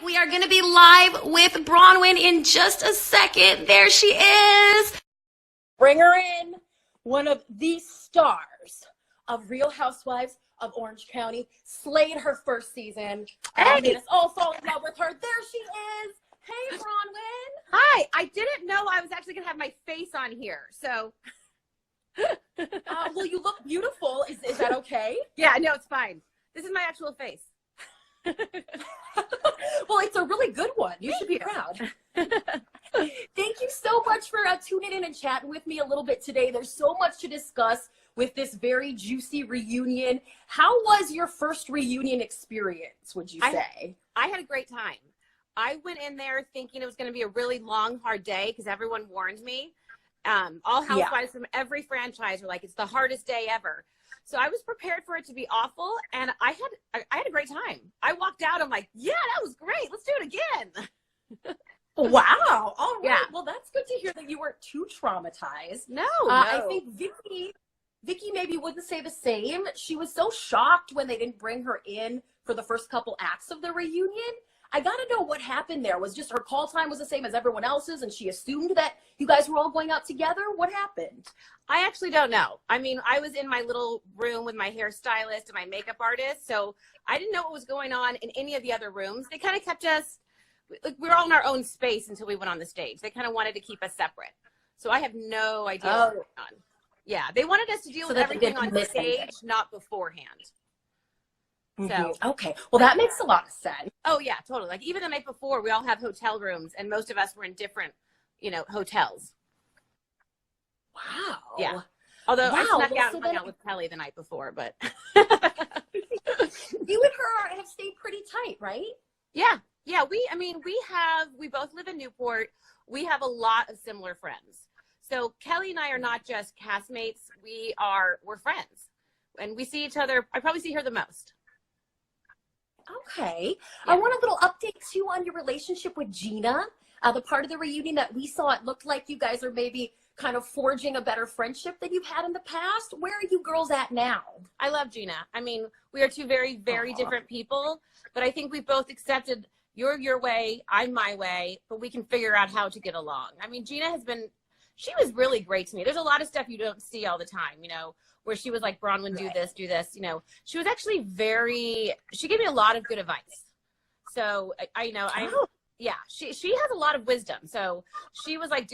We are going to be live with Braunwyn in just a second. There she is. Bring her in. One of the stars of Real Housewives of Orange County. Slayed her first season. Made us all fall in love with her. There she is. Hey, Braunwyn. Hi. I didn't know I was actually going to have my face on here. So. Well, you look beautiful. Is that okay? Yeah, no, it's fine. This is my actual face. Well, it's a really good one. You should be proud. Thank you so much for tuning in and chatting with me a little bit today. There's so much to discuss with this very juicy reunion. How was your first reunion experience, would you say? I had a great time. I went in there thinking it was going to be a really long, hard day because everyone warned me. All housewives from every franchise were like, it's the hardest day ever. So I was prepared for it to be awful, and I had a great time. I walked out, I'm like, yeah, that was great. Let's do it again. Wow. All right. Yeah. Well, that's good to hear that you weren't too traumatized. No. I think Vicky maybe wouldn't say the same. She was so shocked when they didn't bring her in for the first couple acts of the reunion. I got to know what happened there. Was just her call time was the same as everyone else's, and she assumed that you guys were all going out together? What happened? I actually don't know. I mean, I was in my little room with my hairstylist and my makeup artist, so I didn't know what was going on in any of the other rooms. They kind of kept us, like, we were all in our own space until we went on the stage. They kind of wanted to keep us separate. So I have no idea what was going on. Yeah, they wanted us to deal with everything on stage, not beforehand. So okay, well, that makes a lot of sense. Oh yeah, totally. Like even the night before, we all have hotel rooms, and most of us were in different, hotels. Wow. Yeah. Although I snuck out and hung out with Kelly the night before, but you and her have stayed pretty tight, right? Yeah. Yeah. We both live in Newport. We have a lot of similar friends. So Kelly and I are not just castmates. We're friends, and we see each other. I probably see her the most. Okay. Yeah. I want a little update too on your relationship with Gina. The part of the reunion that we saw, it looked like you guys are maybe kind of forging a better friendship than you've had in the past. Where are you girls at now? I love Gina. I mean, we are two very, very different people, but I think we both accepted you're your way, I'm my way, but we can figure out how to get along. I mean, she was really great to me. There's a lot of stuff you don't see all the time, where she was like, Braunwyn, do this. She was actually she gave me a lot of good advice. So she has a lot of wisdom. So she was like,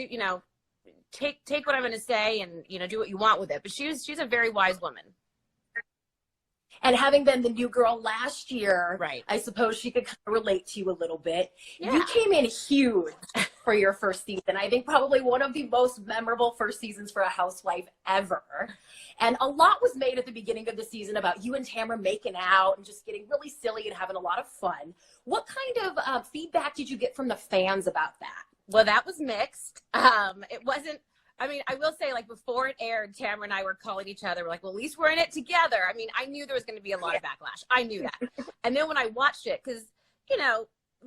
take what I'm going to say and, do what you want with it. But she's a very wise woman. And having been the new girl last year, right, I suppose she could kind of relate to you a little bit. Yeah. You came in huge for your first season. I think probably one of the most memorable first seasons for a housewife ever. And a lot was made at the beginning of the season about you and Tamra making out and just getting really silly and having a lot of fun. What kind of feedback did you get from the fans about that? Well, that was mixed. It wasn't, I will say, like, before it aired, Tamra and I were calling each other. We're like, well, at least we're in it together. I mean, I knew there was going to be a lot of backlash. I knew that. And then when I watched it, because,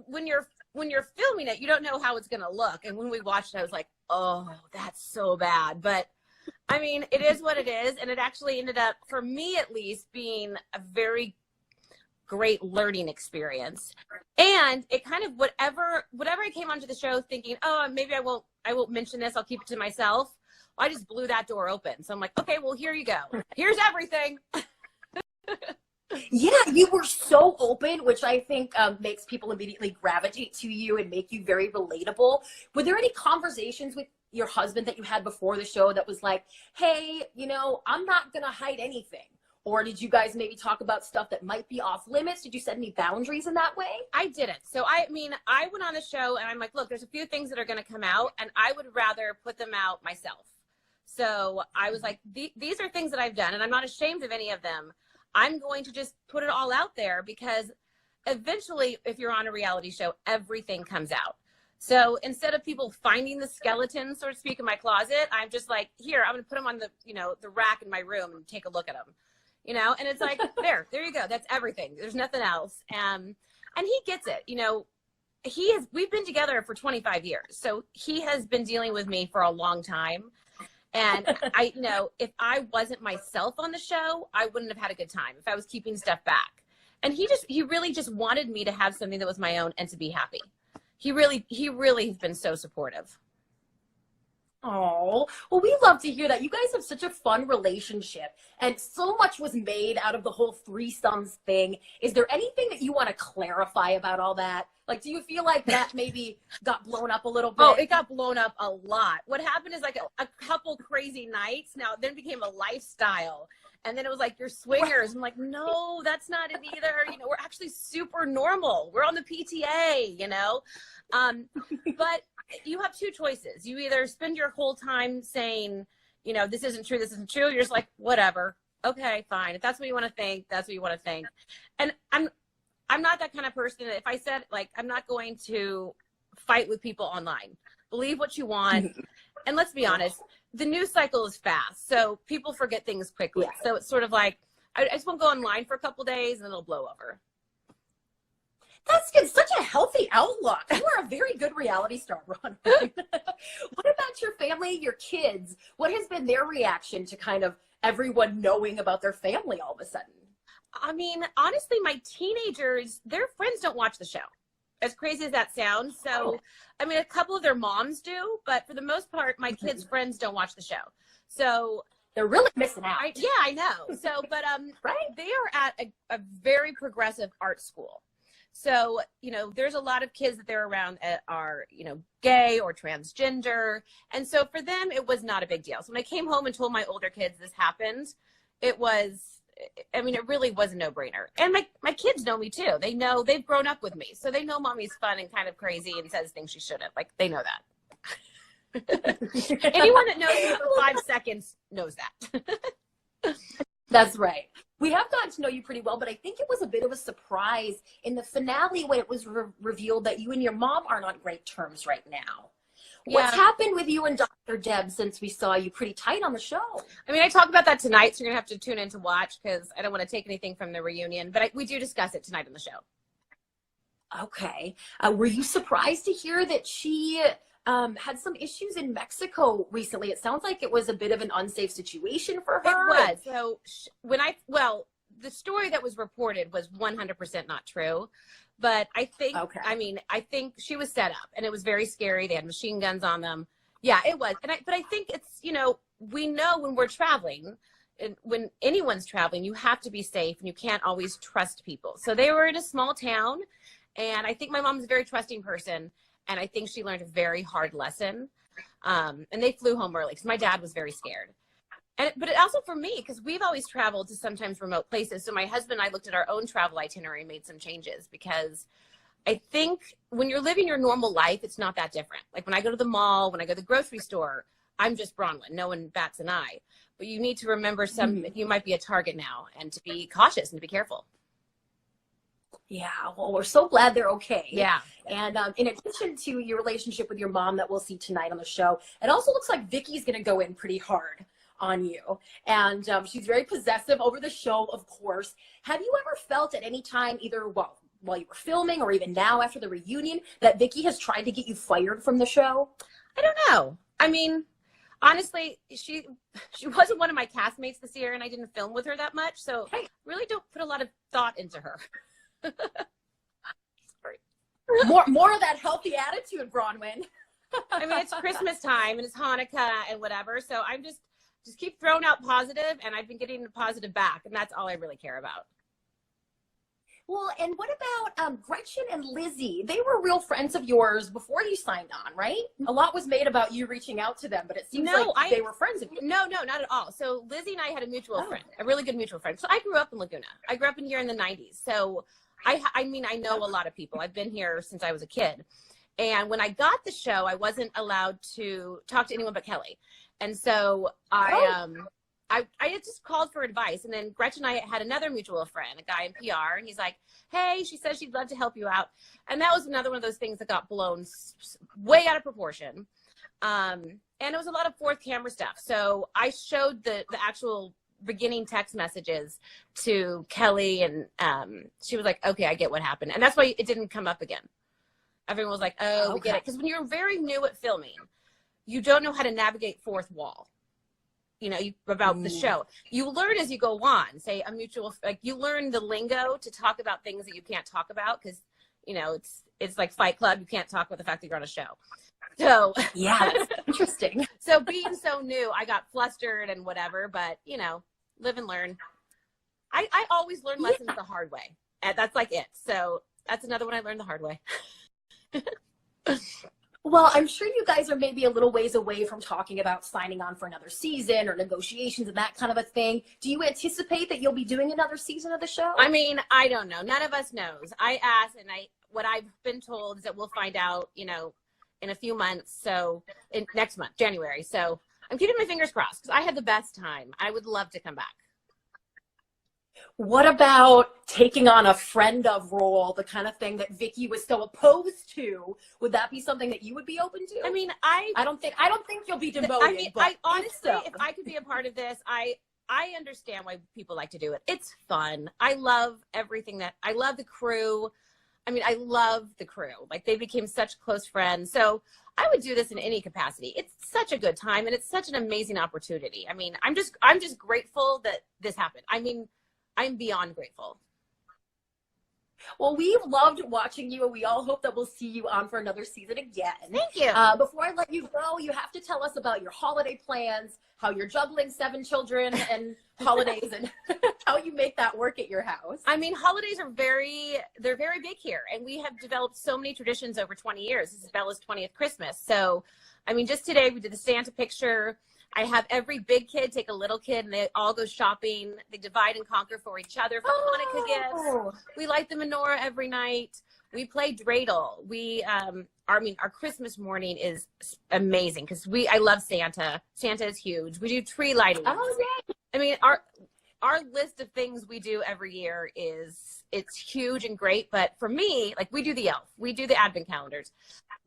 when you're filming it, you don't know how it's going to look. And when we watched it, I was like, oh, that's so bad. But, I mean, it is what it is. And it actually ended up, for me at least, being a very great learning experience. And it kind of, whatever I came onto the show thinking, oh, maybe I won't mention this, I'll keep it to myself. I just blew that door open. So I'm like, okay, well, here you go. Here's everything. Yeah, you were so open, which I think makes people immediately gravitate to you and make you very relatable. Were there any conversations with your husband that you had before the show that was like, hey, I'm not going to hide anything? Or did you guys maybe talk about stuff that might be off limits? Did you set any boundaries in that way? I didn't. So, I went on the show and I'm like, look, there's a few things that are going to come out and I would rather put them out myself. So I was like, these are things that I've done and I'm not ashamed of any of them. I'm going to just put it all out there because eventually, if you're on a reality show, everything comes out. So instead of people finding the skeleton, so to speak, in my closet, I'm just like, here, I'm going to put them on the rack in my room and take a look at them. And it's like, there you go. That's everything. There's nothing else. And he gets it. We've been together for 25 years. So he has been dealing with me for a long time. And if I wasn't myself on the show, I wouldn't have had a good time if I was keeping stuff back. And he really just wanted me to have something that was my own and to be happy. He really has been so supportive. Oh, well, we love to hear that. You guys have such a fun relationship, and so much was made out of the whole threesomes thing. Is there anything that you want to clarify about all that? Like, do you feel like that maybe got blown up a little bit? Oh, it got blown up a lot. What happened is like a couple crazy nights. Now, then it became a lifestyle. And then it was like, you're swingers. I'm like, no, that's not it either. You know, we're actually super normal. We're on the PTA, you know? But you have two choices. You either spend your whole time saying, you know, this isn't true, this isn't true. You're just like, whatever. Okay, fine. If that's what you want to think, that's what you want to think. And I'm not that kind of person. If I said, like, I'm not going to fight with people online. Believe what you want. And let's be honest, the news cycle is fast. So people forget things quickly. Yeah. So it's sort of like, I just won't go online for a couple days and it'll blow over. That's good. Such a healthy outlook. You are a very good reality star, Ron. What about your family, your kids? What has been their reaction to kind of everyone knowing about their family all of a sudden? I mean, honestly, my teenagers, their friends don't watch the show. As crazy as that sounds. So, I mean, a couple of their moms do, but for the most part, my kids' friends don't watch the show. So they're really missing out. Yeah, I know. So, but right? They are at a very progressive art school. So, you know, there's a lot of kids that they're around that are, you know, gay or transgender. And so for them, it was not a big deal. So when I came home and told my older kids this happened, it was, I mean, it really was a no-brainer. And my kids know me too. They know, they've grown up with me. So they know mommy's fun and kind of crazy and says things she shouldn't. Like, they know that. Anyone that knows me for 5 seconds knows that. That's right. We have gotten to know you pretty well, but I think it was a bit of a surprise in the finale when it was revealed that you and your mom aren't on great terms right now. Yeah. What's happened with you and Dr. Deb since we saw you pretty tight on the show? I mean, I talk about that tonight, so you're going to have to tune in to watch because I don't want to take anything from the reunion, but we do discuss it tonight on the show. Okay. Were you surprised to hear that she had some issues in Mexico recently? It sounds like it was a bit of an unsafe situation for her. It was. So the story that was reported was 100% not true. But I think, I think she was set up and it was very scary. They had machine guns on them. Yeah, it was. But I think it's, you know, we know when we're traveling, and when anyone's traveling, you have to be safe and you can't always trust people. So they were in a small town and I think my mom's a very trusting person. And I think she learned a very hard lesson. And they flew home early because my dad was very scared. But it also for me, because we've always traveled to sometimes remote places. So my husband and I looked at our own travel itinerary and made some changes because I think when you're living your normal life, it's not that different. Like when I go to the mall, when I go to the grocery store, I'm just Braunwyn. No one bats an eye. But you need to remember you might be a target now and to be cautious and to be careful. Yeah, well, we're so glad they're okay. Yeah. And in addition to your relationship with your mom that we'll see tonight on the show, it also looks like Vicky's going to go in pretty hard on you. And she's very possessive over the show, of course. Have you ever felt at any time, either while you were filming or even now after the reunion, that Vicky has tried to get you fired from the show? I don't know. I mean, honestly, she wasn't one of my castmates this year and I didn't film with her that much. So I really don't put a lot of thought into her. more of that healthy attitude, Braunwyn. I mean, it's Christmas time and it's Hanukkah and whatever. So I'm just keep throwing out positive and I've been getting the positive back. And that's all I really care about. Well, and what about Gretchen and Lizzie? They were real friends of yours before you signed on, right? A lot was made about you reaching out to them, but it seems like they were friends of yours. No, not at all. So Lizzie and I had a mutual friend, a really good mutual friend. So I grew up in Laguna. I grew up in here in the 90s. So I mean, I know a lot of people. I've been here since I was a kid. And when I got the show, I wasn't allowed to talk to anyone but Kelly. And so I had just called for advice. And then Gretchen and I had another mutual friend, a guy in PR. And he's like, hey, she says she'd love to help you out. And that was another one of those things that got blown way out of proportion. And it was a lot of fourth camera stuff. So I showed the actual beginning text messages to Kelly and she was like, okay, I get what happened. And that's why it didn't come up again. Everyone was like, oh, we get it. Because when you're very new at filming, you don't know how to navigate fourth wall. about the show. You learn as you go on. Say a mutual, like you learn the lingo to talk about things that you can't talk about because, it's like Fight Club. You can't talk about the fact that you're on a show. So yeah, that's interesting. So being so new, I got flustered and whatever, but live and learn. I always learn lessons the hard way. And that's like it. So that's another one I learned the hard way. Well, I'm sure you guys are maybe a little ways away from talking about signing on for another season or negotiations and that kind of a thing. Do you anticipate that you'll be doing another season of the show? I mean, I don't know. None of us knows. I asked, and what I've been told is that we'll find out, in a few months. So next month, January. So I'm keeping my fingers crossed because I had the best time. I would love to come back. What about taking on a friend of role, the kind of thing that Vicky was so opposed to? Would that be something that you would be open to? I mean, I don't think you'll be demoted. I mean, but honestly, if I could be a part of this, I understand why people like to do it. It's fun. I love I love the crew. I mean, I love the crew. Like they became such close friends. So I would do this in any capacity. It's such a good time and it's such an amazing opportunity. I mean, I'm just grateful that this happened. I mean, I'm beyond grateful. Well, we've loved watching you, and we all hope that we'll see you on for another season again. Thank you. Before I let you go, you have to tell us about your holiday plans, how you're juggling 7 children and holidays, and how you make that work at your house. I mean, holidays are they're very big here, and we have developed so many traditions over 20 years. This is Bella's 20th Christmas. So, I mean, just today we did the Santa picture. I have every big kid take a little kid, and they all go shopping. They divide and conquer for each other for Hanukkah gifts. We light the menorah every night. We play dreidel. Our Christmas morning is amazing because I love Santa. Santa is huge. We do tree lighting. Oh, yeah. I mean, our list of things we do every year it's huge and great. But for me, like we do the elf, we do the advent calendars,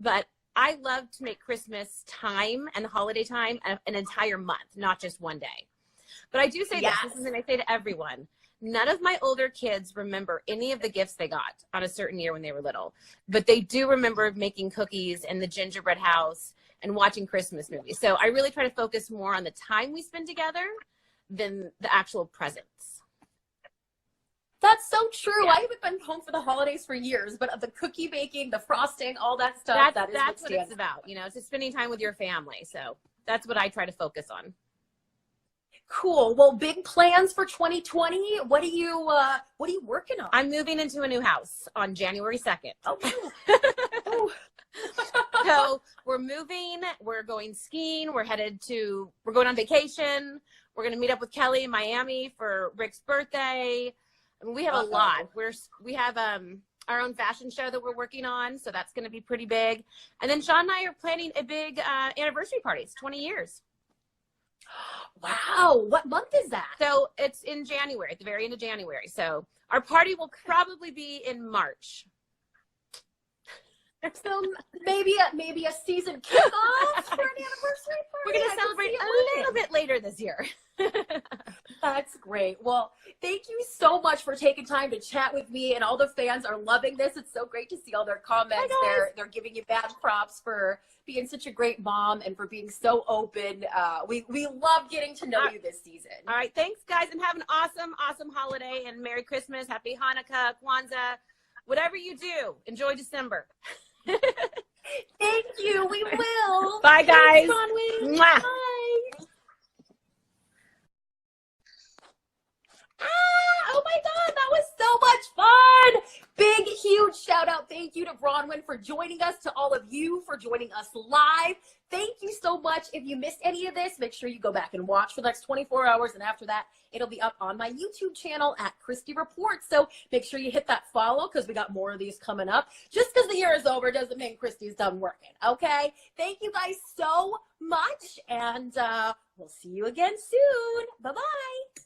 but I love to make Christmas time and the holiday time an entire month, not just one day. But I do say this is something I say to everyone. None of my older kids remember any of the gifts they got on a certain year when they were little. But they do remember making cookies and the gingerbread house and watching Christmas movies. So I really try to focus more on the time we spend together than the actual presents. That's so true. Yeah. I haven't been home for the holidays for years, but the cookie baking, the frosting, all that stuff, that's what it's about. It's just spending time with your family. So that's what I try to focus on. Cool. Well, big plans for 2020. What are you working on? I'm moving into a new house on January 2nd. Oh. So we're moving, we're going skiing, we're going on vacation. We're going to meet up with Kelly in Miami for Rick's birthday. I mean, we have a lot. We have our own fashion show that we're working on, so that's going to be pretty big. And then Sean and I are planning a big anniversary party. It's 20 years. Wow. What month is that? So it's in January, at the very end of January. So our party will probably be in March. So maybe a season kickoff for an anniversary party. We're going to celebrate a little bit later this year. That's great. Well, thank you so much for taking time to chat with me, and all the fans are loving this. It's so great to see all their comments. They're giving you bad props for being such a great mom and for being so open. We love getting to know you this season. All right. Thanks, guys, and have an awesome, awesome holiday and Merry Christmas, Happy Hanukkah, Kwanzaa, whatever you do. Enjoy December. Thank you. We will. Bye, guys. Braunwyn. Mwah. Bye. Oh my God, that was so much fun. Big, huge shout out. Thank you to Braunwyn for joining us, to all of you for joining us live. Thank you so much. If you missed any of this, make sure you go back and watch for the next 24 hours. And after that, it'll be up on my YouTube channel at Christy Reports. So make sure you hit that follow because we got more of these coming up. Just because the year is over doesn't mean Christy's done working. Okay. Thank you guys so much. And we'll see you again soon. Bye-bye.